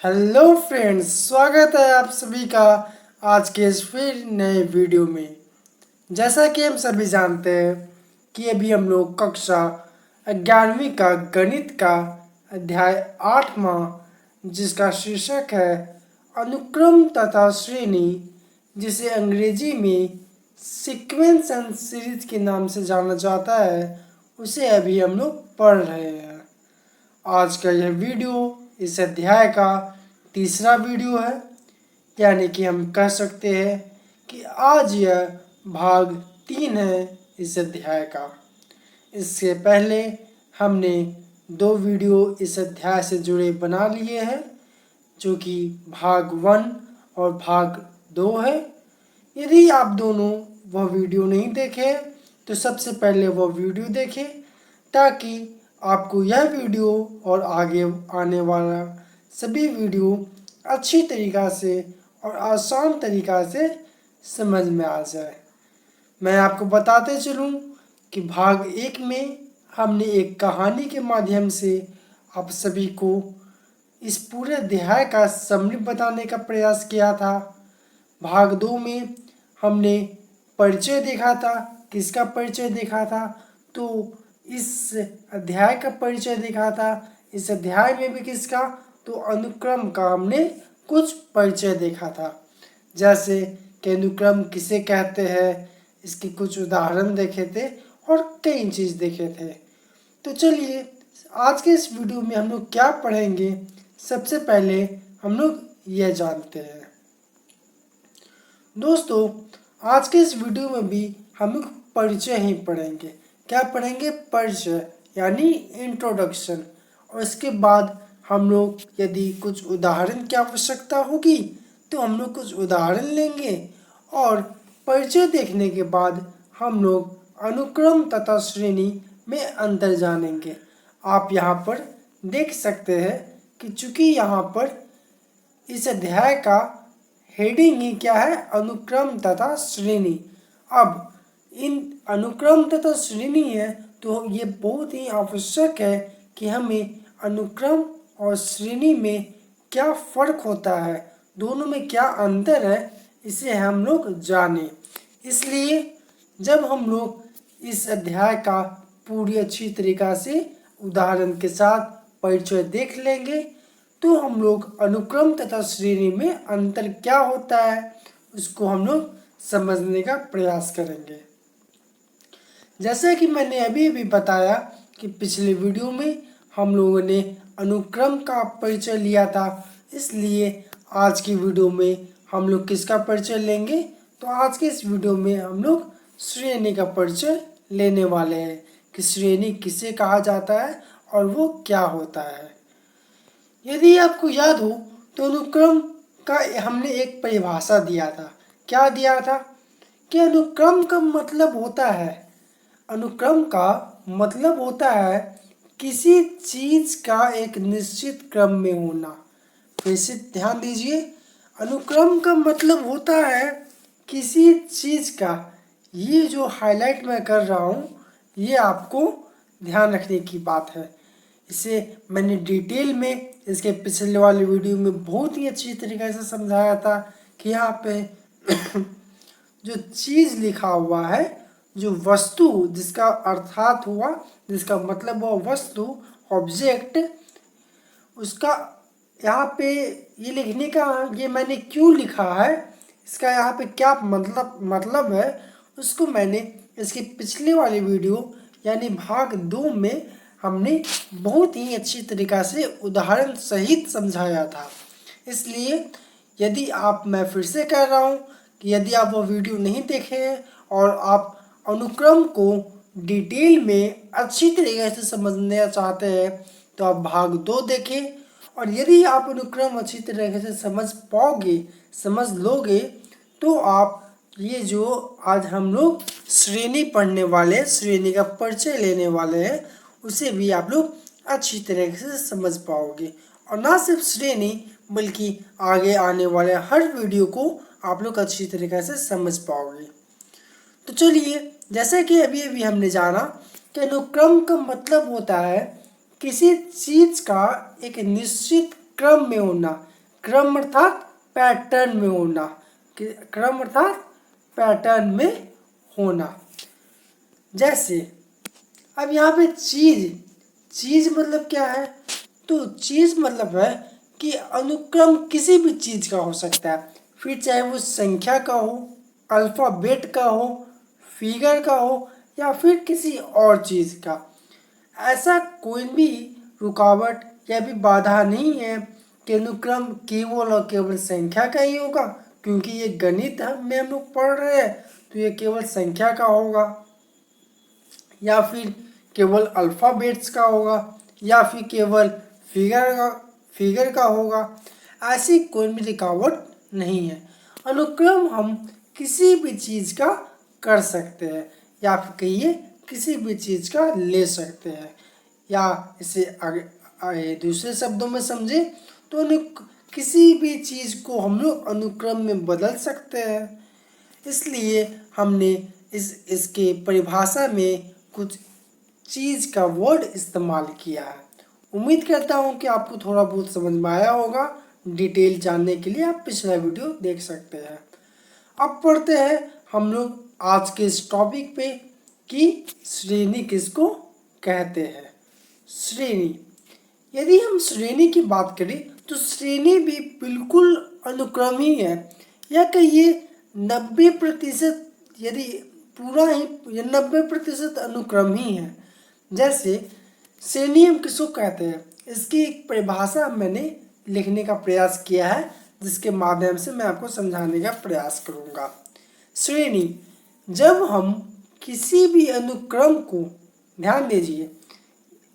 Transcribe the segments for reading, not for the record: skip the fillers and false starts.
Hello friends, स्वागत है आप सभी का आज के इस फिर नए वीडियो में। जैसा कि हम सभी जानते हैं कि अभी हम लोग कक्षा 11वीं का गणित का अध्याय 8वां, जिसका शीर्षक है अनुक्रम तथा श्रेणी, जिसे अंग्रेजी में सीक्वेंस एंड सीरीज के नाम से जाना जाता है, उसे अभी हम लोग पढ़ रहे हैं। आज का यह वीडियो इस अध्याय का तीसरा वीडियो है, यानी कि हम कह सकते हैं कि आज यह भाग 3 है इस अध्याय का। इससे पहले हमने 2 वीडियो इस अध्याय से जुड़े बना लिए हैं, जो कि भाग 1 और भाग 2 है। यदि आप दोनों वह वीडियो नहीं देखे तो सबसे पहले वह वीडियो देखें, ताकि आपको यह वीडियो और आगे आने वाला सभी वीडियो अच्छी तरीक़ा से और आसान तरीक़ा से समझ में आ जाए। मैं आपको बताते चलूँ कि भाग 1 में हमने एक कहानी के माध्यम से आप सभी को इस पूरे अध्याय का समरी बताने का प्रयास किया था। भाग 2 में हमने परिचय देखा था। किसका परिचय देखा था? तो इस अध्याय का परिचय देखा था। इस अध्याय में भी किसका? तो अनुक्रम का हमने कुछ परिचय देखा था, जैसे कि अनुक्रम किसे कहते हैं, इसके कुछ उदाहरण देखे थे और कई चीज़ देखे थे। तो चलिए आज के इस वीडियो में हम लोग क्या पढ़ेंगे, सबसे पहले हम लोग यह जानते हैं। दोस्तों, आज के इस वीडियो में भी हम लोग परिचय ही पढ़ेंगे। क्या पढ़ेंगे? परिचय, यानी इंट्रोडक्शन। और इसके बाद हम लोग यदि कुछ उदाहरण की आवश्यकता होगी तो हम लोग कुछ उदाहरण लेंगे, और परिचय देखने के बाद हम लोग अनुक्रम तथा श्रेणी में अंतर जानेंगे। आप यहाँ पर देख सकते हैं कि चूंकि यहाँ पर इस अध्याय का हेडिंग ही क्या है? अनुक्रम तथा श्रेणी। अब इन अनुक्रम तथा श्रेणी है तो ये बहुत ही आवश्यक है कि हमें अनुक्रम और श्रेणी में क्या फ़र्क होता है, दोनों में क्या अंतर है, इसे हम लोग जानें। इसलिए जब हम लोग इस अध्याय का पूरी अच्छी तरीक़ा से उदाहरण के साथ परिचय देख लेंगे तो हम लोग अनुक्रम तथा श्रेणी में अंतर क्या होता है उसको हम लोग समझने का प्रयास करेंगे। जैसा कि मैंने अभी बताया कि पिछले वीडियो में हम लोगों ने अनुक्रम का परिचय लिया था, इसलिए आज की वीडियो में हम लोग किसका परिचय लेंगे? तो आज के इस वीडियो में हम लोग श्रेणी का परिचय लेने वाले हैं कि श्रेणी किसे कहा जाता है और वो क्या होता है। यदि आपको याद हो तो अनुक्रम का हमने एक परिभाषा दिया था। क्या दिया था? कि अनुक्रम का मतलब होता है, अनुक्रम का मतलब होता है किसी चीज़ का एक निश्चित क्रम में होना। फिर से ध्यान दीजिए, अनुक्रम का मतलब होता है किसी चीज़ का, ये जो हाईलाइट मैं कर रहा हूँ ये आपको ध्यान रखने की बात है। इसे मैंने डिटेल में इसके पिछले वाले वीडियो में बहुत ही अच्छी तरीके से समझाया था कि यहाँ पे जो चीज़ लिखा हुआ है, जो वस्तु, जिसका अर्थात हुआ, जिसका मतलब हुआ वस्तु, ऑब्जेक्ट, उसका यहाँ पे ये लिखने का ये मैंने क्यों लिखा है, इसका यहाँ पे क्या मतलब है, उसको मैंने इसके पिछले वाले वीडियो यानी भाग 2 में हमने बहुत ही अच्छी तरीक़ा से उदाहरण सहित समझाया था। इसलिए यदि मैं फिर से कह रहा हूँ कि यदि आप वो वीडियो नहीं देखे हैं और आप अनुक्रम को डिटेल में अच्छी तरीके से समझना चाहते हैं तो आप भाग 2 देखें। और यदि आप अनुक्रम अच्छी तरीके से समझ लोगे तो आप ये जो आज हम लोग श्रेणी पढ़ने वाले, श्रेणी का परिचय लेने वाले हैं, उसे भी आप लोग अच्छी तरीके से समझ पाओगे। और ना सिर्फ श्रेणी बल्कि आगे आने वाले हर वीडियो को आप लोग अच्छी तरीके से समझ पाओगे। तो चलिए, जैसे कि अभी हमने जाना कि अनुक्रम का मतलब होता है किसी चीज़ का एक निश्चित क्रम में होना, क्रम अर्थात पैटर्न में होना, क्रम अर्थात पैटर्न में होना। जैसे अब यहाँ पे चीज मतलब क्या है? तो चीज मतलब है कि अनुक्रम किसी भी चीज का हो सकता है, फिर चाहे वो संख्या का हो, अल्फाबेट का हो, फिगर का हो, या फिर किसी और चीज का। ऐसा कोई भी रुकावट या भी बाधा नहीं है कि अनुक्रम केवल और केवल संख्या का ही होगा, क्योंकि ये गणित में हम लोग पढ़ रहे हैं तो ये केवल संख्या का होगा, या फिर केवल अल्फ़ाबेट्स का होगा, या फिर केवल फिगर का होगा। ऐसी कोई भी रुकावट नहीं है। अनुक्रम हम किसी भी चीज़ का कर सकते हैं, या फिर कहिए किसी भी चीज़ का ले सकते हैं, या इसे आगे दूसरे शब्दों में समझे तो किसी भी चीज़ को हम लोग अनुक्रम में बदल सकते हैं। इसलिए हमने इसके परिभाषा में कुछ चीज़ का वर्ड इस्तेमाल किया है। उम्मीद करता हूँ कि आपको थोड़ा बहुत समझ में आया होगा। डिटेल जानने के लिए आप पिछला वीडियो देख सकते हैं। अब पढ़ते हैं हम लोग आज के इस टॉपिक पे कि श्रेणी किसको कहते हैं। श्रेणी, यदि हम श्रेणी की बात करें तो श्रेणी भी बिल्कुल अनुक्रम ही है, या कहिए 90%, यदि पूरा ही 90% अनुक्रम ही है। जैसे श्रेणी हम किसको कहते हैं, इसकी एक परिभाषा मैंने लिखने का प्रयास किया है, जिसके माध्यम से मैं आपको समझाने का प्रयास करूँगा। श्रेणी, जब हम किसी भी अनुक्रम को, ध्यान दीजिए,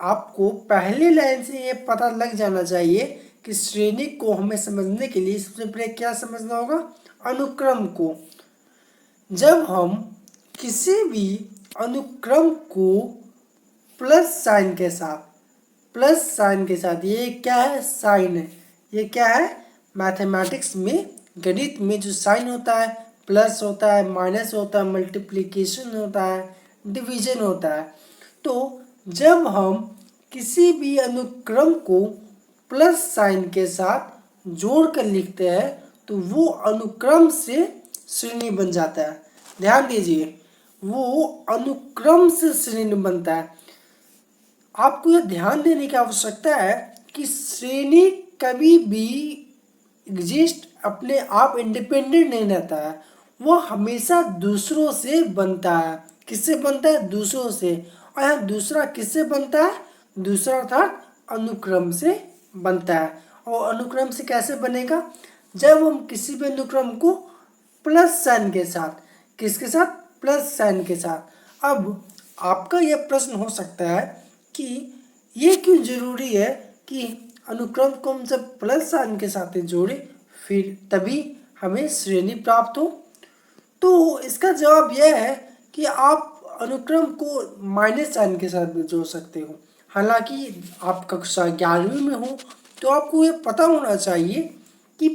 आपको पहले लाइन से ये पता लग जाना चाहिए कि श्रेणी को हमें समझने के लिए सबसे पहले क्या समझना होगा? अनुक्रम को। जब हम किसी भी अनुक्रम को प्लस साइन के साथ, ये क्या है? साइन है। ये क्या है? मैथमेटिक्स में, गणित में जो साइन होता है, प्लस होता है, माइनस होता है, मल्टीप्लिकेशन होता है, डिवीजन होता है। तो जब हम किसी भी अनुक्रम को प्लस साइन के साथ जोड़ कर लिखते हैं तो वो अनुक्रम से श्रेणी बन जाता है। ध्यान दीजिए, वो अनुक्रम से श्रेणी बनता है। आपको यह ध्यान देने की आवश्यकता है कि श्रेणी कभी भी एग्जिस्ट अपने आप इंडिपेंडेंट नहीं रहता है, वो हमेशा दूसरों से बनता है। किससे बनता है? दूसरों से। और यहाँ दूसरा किससे बनता है? दूसरा अर्थात अनुक्रम से बनता है। और अनुक्रम से कैसे बनेगा? जब हम किसी भी अनुक्रम को प्लस साइन के साथ, किसके साथ? प्लस साइन के साथ। अब आपका यह प्रश्न हो सकता है कि ये क्यों जरूरी है कि अनुक्रम को हम जब प्लस साइन के साथ जोड़े फिर तभी हमें श्रेणी प्राप्त हो? तो इसका जवाब यह है कि आप अनुक्रम को माइनस साइन के साथ भी जोड़ सकते हो। हालांकि आप कक्षा 11वीं में हो तो आपको ये पता होना चाहिए कि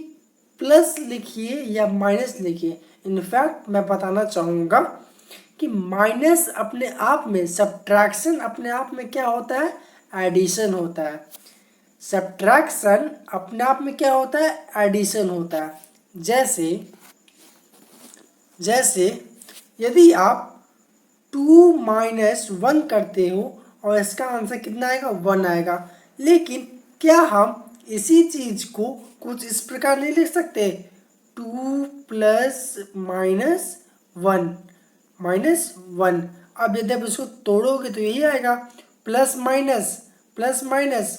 प्लस लिखिए या माइनस लिखिए। इनफैक्ट मैं बताना चाहूँगा कि माइनस अपने आप में, सब्ट्रैक्शन अपने आप में क्या होता है? एडिशन होता है। सब्ट्रैक्शन अपने आप में क्या होता है? एडिशन होता है। जैसे यदि आप 2 - 1 करते हो और इसका आंसर कितना आएगा? 1 आएगा। लेकिन क्या हम इसी चीज़ को कुछ इस प्रकार नहीं लिख सकते? 2 + -1 अब यदि आप इसको तोड़ोगे तो यही आएगा, प्लस माइनस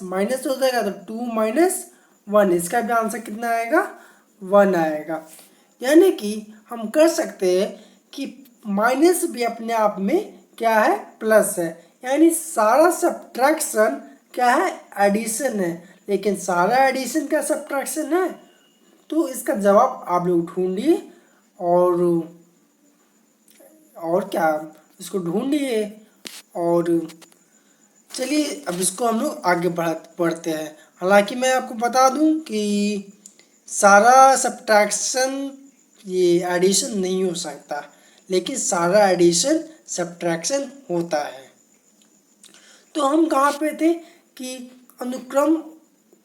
माइनस हो जाएगा तो 2 - 1, इसका भी आंसर कितना आएगा? 1 आएगा। यानी कि हम कर सकते हैं कि माइनस भी अपने आप में क्या है? प्लस है। यानी सारा सब्ट्रैक्शन क्या है? एडिशन है। लेकिन सारा एडिशन क्या सब्ट्रैक्शन है? तो इसका जवाब आप लोग ढूंढिए और क्या, इसको ढूंढिए। और चलिए अब इसको हम लोग आगे बढ़ते हैं। हालांकि मैं आपको बता दूं कि सारा सब्ट्रैक्शन ये एडिशन नहीं हो सकता, लेकिन सारा एडिशन सब्ट्रैक्शन होता है। तो हम कहाँ पे थे कि अनुक्रम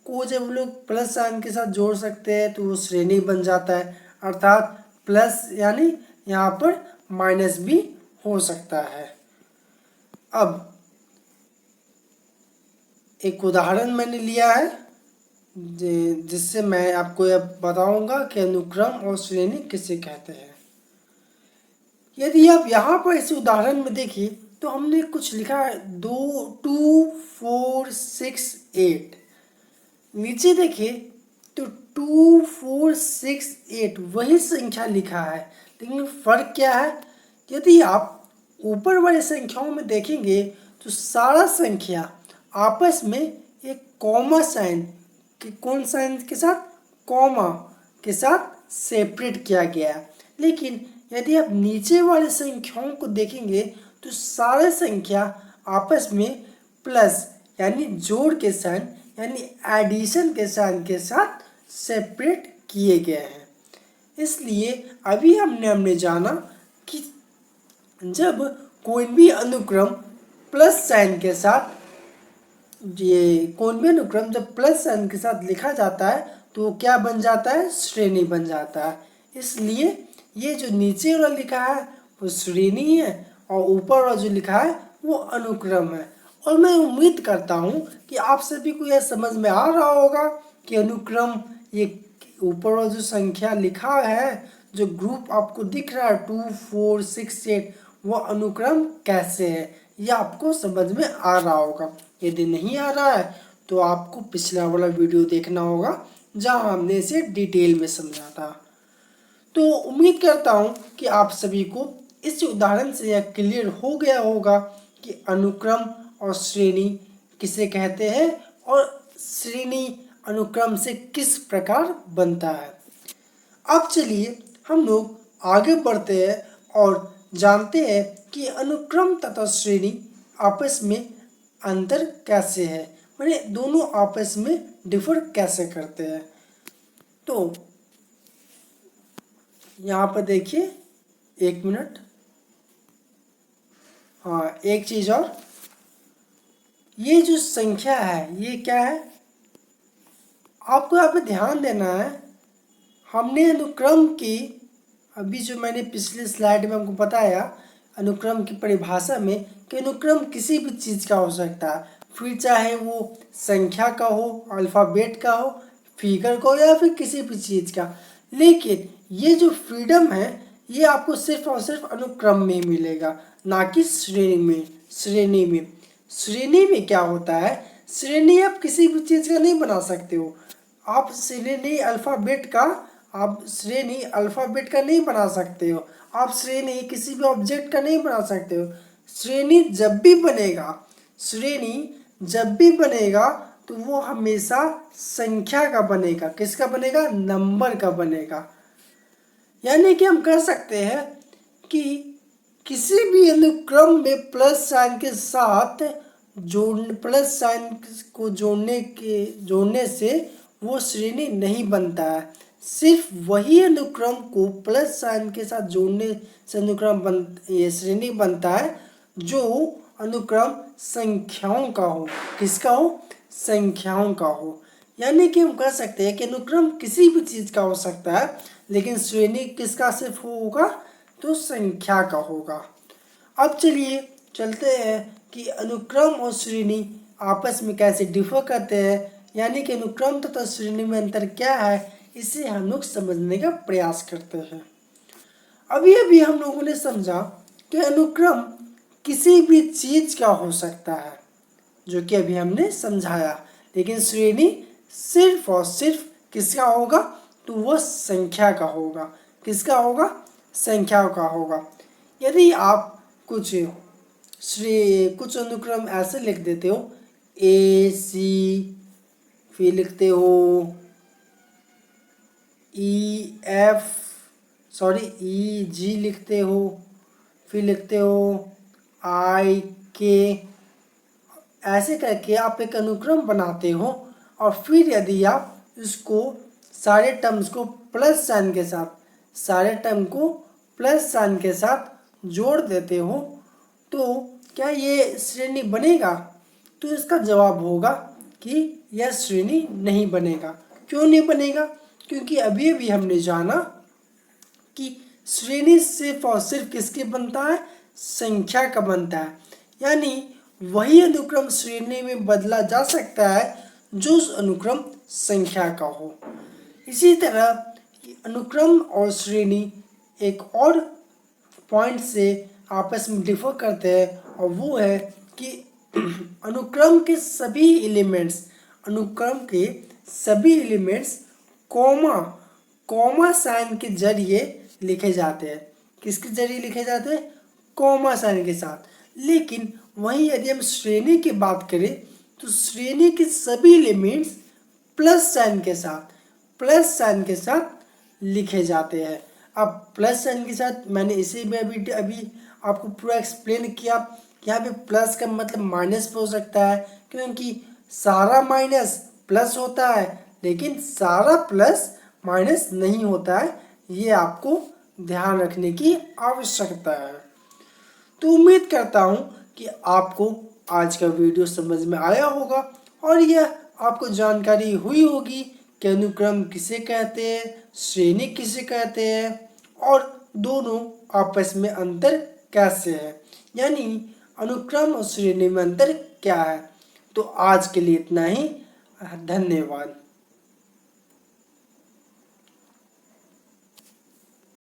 को जब हम लोग प्लस साइन के साथ जोड़ सकते हैं तो वो श्रेणी बन जाता है, अर्थात प्लस यानी यहाँ पर माइनस भी हो सकता है। अब एक उदाहरण मैंने लिया है जिससे मैं आपको यह बताऊंगा कि अनुक्रम और श्रेणी किसे कहते हैं। यदि आप यहाँ पर इस उदाहरण में देखिए तो हमने कुछ लिखा है 2 4 6 8। नीचे देखिए तो 2 4 6 8 वही संख्या लिखा है, लेकिन फर्क क्या है, यदि आप ऊपर वाली संख्याओं में देखेंगे तो सारा संख्या आपस में एक कॉमा साइन कौन साइन के साथ, कॉमा के साथ सेपरेट किया गया है। लेकिन यदि आप नीचे वाले संख्याओं को देखेंगे तो सारे संख्या आपस में प्लस यानी जोड़ के साइन यानी एडिशन के साइन के साथ सेपरेट किए गए हैं। इसलिए अभी हमने जाना कि जब कोई भी अनुक्रम प्लस साइन के साथ कोई भी अनुक्रम जब प्लस साइन के साथ लिखा जाता है तो वो क्या बन जाता है, श्रेणी बन जाता है। इसलिए ये जो नीचे वाला लिखा है वो श्रेणी है और ऊपर वाला जो लिखा है वो अनुक्रम है। और मैं उम्मीद करता हूँ कि आप सभी को यह समझ में आ रहा होगा कि अनुक्रम, ये ऊपर वाला जो संख्या लिखा है, जो ग्रुप आपको दिख रहा है 2 4 6 8, वो अनुक्रम कैसे है, यह आपको समझ में आ रहा होगा। यदि नहीं आ रहा है तो आपको पिछला वाला वीडियो देखना होगा जहाँ हमने इसे डिटेल में समझा था। तो उम्मीद करता हूँ कि आप सभी को इस उदाहरण से यह क्लियर हो गया होगा कि अनुक्रम और श्रेणी किसे कहते हैं और श्रेणी अनुक्रम से किस प्रकार बनता है। अब चलिए हम लोग आगे बढ़ते हैं और जानते हैं कि अनुक्रम तथा श्रेणी आपस में अंतर कैसे है, माने दोनों आपस में डिफर कैसे करते हैं। तो यहाँ पर देखिए, एक मिनट, हाँ एक चीज़ और, ये जो संख्या है ये क्या है, आपको यहाँ पे ध्यान देना है। हमने अनुक्रम की, अभी जो मैंने पिछले स्लाइड में हमको बताया अनुक्रम की परिभाषा में, कि अनुक्रम किसी भी चीज़ का हो सकता है, फिर चाहे वो संख्या का हो, अल्फ़ाबेट का हो, फिगर का हो या फिर किसी भी चीज़ का। लेकिन ये जो फ्रीडम है ये आपको सिर्फ और सिर्फ अनुक्रम में मिलेगा, ना कि श्रेणी में। श्रेणी में क्या होता है, श्रेणी आप किसी भी चीज़ का नहीं बना सकते हो। आप श्रेणी अल्फ़ाबेट का नहीं बना सकते हो, आप श्रेणी किसी भी ऑब्जेक्ट का नहीं बना सकते हो। श्रेणी जब भी बनेगा तो वो हमेशा संख्या का बनेगा। किसका बनेगा, नंबर का बनेगा। यानी कि हम कह सकते हैं कि किसी भी अनुक्रम में प्लस साइन के साथ प्लस साइन को जोड़ने से वो श्रेणी नहीं बनता है। सिर्फ वही अनुक्रम को प्लस साइन के साथ जोड़ने से ये श्रेणी बनता है जो अनुक्रम संख्याओं का हो। किसका हो, संख्याओं का हो। यानी कि हम कह सकते हैं कि अनुक्रम किसी भी चीज़ का हो सकता है, लेकिन श्रेणी किसका सिर्फ होगा, तो संख्या का होगा। अब चलिए चलते हैं कि अनुक्रम और श्रेणी आपस में कैसे डिफर करते हैं, यानी कि अनुक्रम तथा श्रेणी में अंतर क्या है, इसे हम लोग समझने का प्रयास करते हैं। अभी हम लोगों ने समझा कि अनुक्रम किसी भी चीज़ का हो सकता है, जो कि अभी हमने समझाया, लेकिन श्रेणी सिर्फ और सिर्फ किसका होगा, तो वह संख्या का होगा। किसका होगा, संख्या का होगा। यदि आप कुछ अनुक्रम ऐसे लिख देते हो AC, फिर लिखते हो EG लिखते हो, फिर लिखते हो IK, ऐसे करके आप एक अनुक्रम बनाते हो। और फिर यदि आप इसको सारे टर्म्स को प्लस साइन के साथ जोड़ देते हो तो क्या ये श्रेणी बनेगा, तो इसका जवाब होगा कि यह श्रेणी नहीं बनेगा। क्यों नहीं बनेगा? क्योंकि अभी अभी हमने जाना कि श्रेणी सिर्फ और सिर्फ किसके बनता है? संख्या का बनता है। यानी वही अनुक्रम श्रेणी में बदला जा सकता है जो उस अनुक्रम संख्या का हो। इसी तरह अनुक्रम और श्रेणी एक और पॉइंट से आपस में डिफर करते हैं, और वो है कि अनुक्रम के सभी एलिमेंट्स कॉमा साइन के जरिए लिखे जाते हैं। किसके जरिए लिखे जाते हैं? कॉमा साइन के साथ। लेकिन वहीं यदि हम श्रेणी की बात करें तो श्रेणी के सभी एलिमेंट्स प्लस साइन के साथ लिखे जाते हैं। अब प्लस साइन के साथ मैंने इसे भी अभी आपको पूरा एक्सप्लेन किया। यहाँ पे प्लस का मतलब माइनस भी हो सकता है, क्योंकि सारा माइनस प्लस होता है लेकिन सारा प्लस माइनस नहीं होता है। ये आपको ध्यान रखने की आवश्यकता है। तो उम्मीद करता हूँ कि आपको आज का वीडियो समझ में आया होगा और यह आपको जानकारी हुई होगी कि अनुक्रम किसे कहते हैं, श्रेणी किसे कहते हैं और दोनों आपस में अंतर कैसे है, यानी अनुक्रम और श्रेणी में अंतर क्या है। तो आज के लिए इतना ही। धन्यवाद।